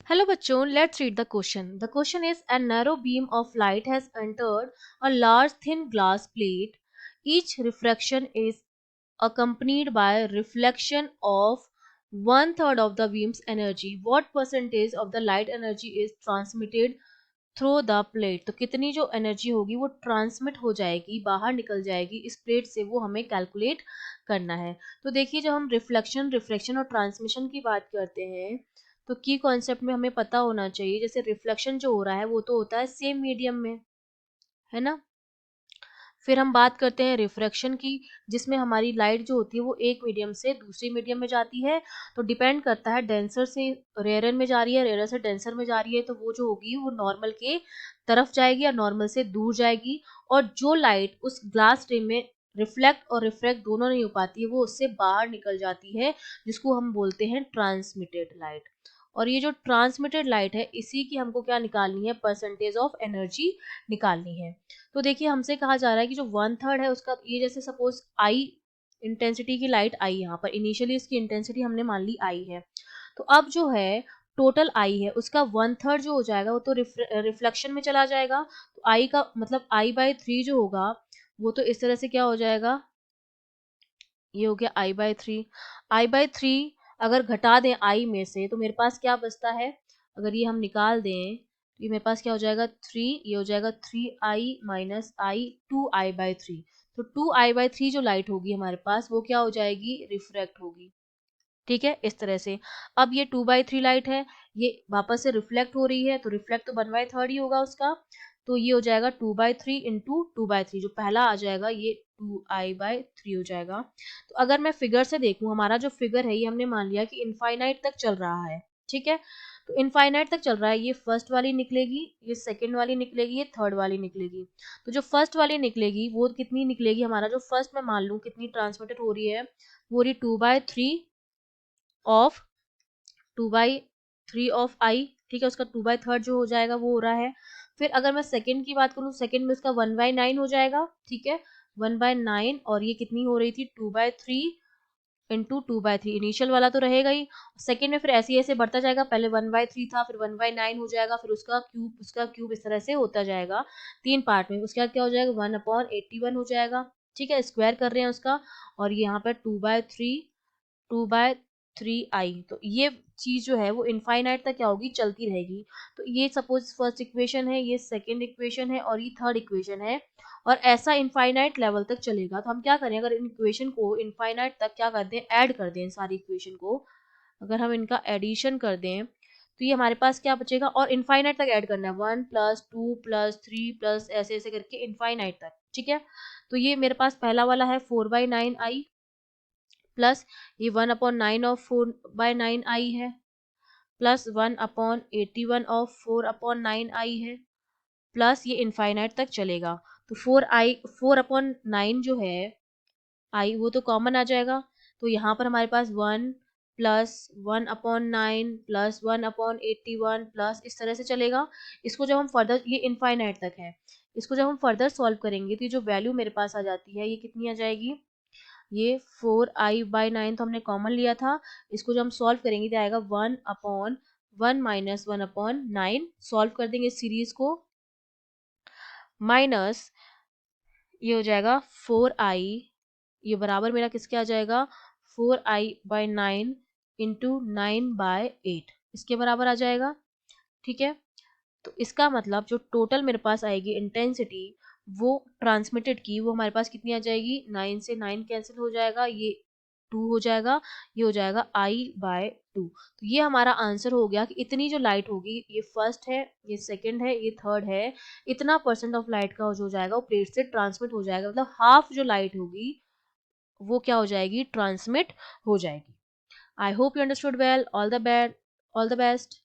Hello bachon, let's read the question. The question is a narrow beam of light has entered a large thin glass plate. Each refraction is accompanied by reflection of one third of the beam's energy. What percentage of the light energy is transmitted through the plate? तो कितनी जो energy होगी वो transmit हो जाएगी, बाहर निकल जाएगी इस प्लेट से, वो हमें कैलकुलेट करना है। तो देखिए जब हम रिफ्लेक्शन रिफ्रैक्शन और ट्रांसमिशन की बात करते हैं तो की कॉन्सेप्ट में हमें पता होना चाहिए, जैसे रिफ्लेक्शन जो हो रहा है वो तो होता है सेम मीडियम में, है ना। फिर हम बात करते हैं रिफ्रैक्शन की, जिसमें हमारी लाइट जो होती है वो एक मीडियम से दूसरी मीडियम में जाती है। तो डिपेंड करता है डेंसर से रेयर में जा रही है, रेयर से डेंसर में जा रही है, तो वो जो होगी वो नॉर्मल के तरफ जाएगी या नॉर्मल से दूर जाएगी। और जो लाइट उस ग्लास रे में रिफ्लेक्ट और रिफ्रैक्ट दोनों नहीं हो पाती है वो उससे बाहर निकल जाती है, जिसको हम बोलते हैं ट्रांसमिटेड लाइट। और ये जो ट्रांसमिटेड लाइट है इसी की हमको क्या निकालनी है, परसेंटेज ऑफ एनर्जी निकालनी है। तो देखिए हमसे कहा जा रहा है कि जो वन थर्ड है उसका, ये जैसे सपोज आई इंटेंसिटी की लाइट आई, यहाँ पर इनिशियली इसकी इंटेंसिटी हमने मान ली आई है। तो अब जो है टोटल आई है उसका वन थर्ड जो हो जाएगा वो तो रिफ्लेक्शन में चला जाएगा। तो आई का मतलब आई बाई थ्री जो होगा वो तो इस तरह से क्या हो जाएगा, ये हो गया i by three. I by three अगर घटा दें आई में से तो मेरे पास क्या बचता है, अगर ये हम निकाल दें तो ये मेरे पास क्या हो जाएगा थ्री, ये हो जाएगा three i minus i, two i by three. तो टू आई बाई थ्री जो लाइट होगी हमारे पास वो क्या हो जाएगी, रिफ्रैक्ट होगी। ठीक है, इस तरह से। अब ये टू बाई थ्री लाइट है, ये वापस से रिफ्लेक्ट हो रही है, तो रिफ्लेक्ट तो वन बाई थर्ड ही होगा उसका। तो ये हो जाएगा to by three into to by three, जो पहला आ जाएगा ये टू आई बाई थ्री हो जाएगा। तो अगर मैं फिगर से देखूं, हमारा जो फिगर है ये हमने मान लिया कि इनफाइनाइट तक चल रहा है। ठीक है, तो इनफाइनाइट तक चल रहा है, ये फर्स्ट वाली निकलेगी, ये सेकंड वाली निकलेगी, ये थर्ड वाली निकलेगी। तो जो फर्स्ट वाली निकलेगी वो कितनी निकलेगी, हमारा जो फर्स्ट में मान लूँ कितनी ट्रांसमिटेड हो रही है, वो रही two by three of two by three of i. ठीक है, उसका टू बाई थर्ड जो हो जाएगा वो हो रहा है। फिर अगर मैं सेकंड की बात करूँ, सेकंड में उसका वन बाई नाइन हो जाएगा। ठीक है, वन बाय नाइन, और ये कितनी हो रही थी two by three into two by three, initial वाला तो रहेगा ही। सेकंड में फिर ऐसे ही ऐसे बढ़ता जाएगा, पहले वन बाय थ्री था, फिर वन बाय नाइन हो जाएगा, फिर उसका क्यूब इस तरह से होता जाएगा तीन पार्ट में। उसके बाद क्या हो जाएगा, वन अपॉन एट्टी वन हो जाएगा। ठीक है, स्क्वायर कर रहे हैं उसका, और यहाँ पर टू बाय थ्री आई। तो ये चीज जो है वो इनफाइनाइट तक क्या होगी, चलती रहेगी। तो ये सपोज फर्स्ट इक्वेशन है, ये सेकंड इक्वेशन है, और ये थर्ड इक्वेशन है, और ऐसा इनफाइनाइट लेवल तक चलेगा। तो हम क्या करें, अगर इन इक्वेशन को इनफाइनाइट तक क्या कर दें, ऐड कर दें सारी इक्वेशन को, अगर हम इनका एडिशन कर दें तो ये हमारे पास क्या बचेगा, और इनफाइनाइट तक ऐड करना है, one plus two plus three plus ऐसे ऐसे करके इनफाइनाइट तक। ठीक है, तो ये मेरे पास पहला वाला है four by nine i, plus ये one upon nine of four by nine i है, plus one upon eighty one of four upon nine i है, प्लस ये इनफाइनाइट तक चलेगा। तो फोर अपॉन नाइन जो है आई वो तो कॉमन आ जाएगा। तो यहाँ पर हमारे पास one plus one upon nine plus one upon eighty one plus इस तरह से चलेगा। इसको जब हम फर्दर, ये इनफाइनाइट तक है, इसको जब हम फर्दर सॉल्व करेंगे तो ये जो वैल्यू मेरे पास आ जाती है ये कितनी आ जाएगी, ये फोर आई बाई नाइन तो हमने कॉमन लिया था, इसको जब हम सॉल्व करेंगे तो आएगा one upon one minus one upon nine. Solve कर देंगे इस सीरीज को, माइनस ये हो जाएगा फोर आई, ये बराबर मेरा किसके आ जाएगा, four i by nine into nine by eight, इसके बराबर आ जाएगा। ठीक है, तो इसका मतलब जो टोटल मेरे पास आएगी इंटेंसिटी वो ट्रांसमिटेड की, वो हमारे पास कितनी आ जाएगी, नाइन से नाइन कैंसिल हो जाएगा, ये टू हो जाएगा, ये हो जाएगा आई बाय टू। तो ये हमारा आंसर हो गया कि इतनी जो लाइट होगी, ये फर्स्ट है, ये सेकंड है, ये थर्ड है, इतना परसेंट ऑफ लाइट का जो हो जाएगा वो प्लेट से ट्रांसमिट हो जाएगा, मतलब हाफ जो लाइट होगी वो क्या हो जाएगी, ट्रांसमिट हो जाएगी। I hope you understood well, all the best.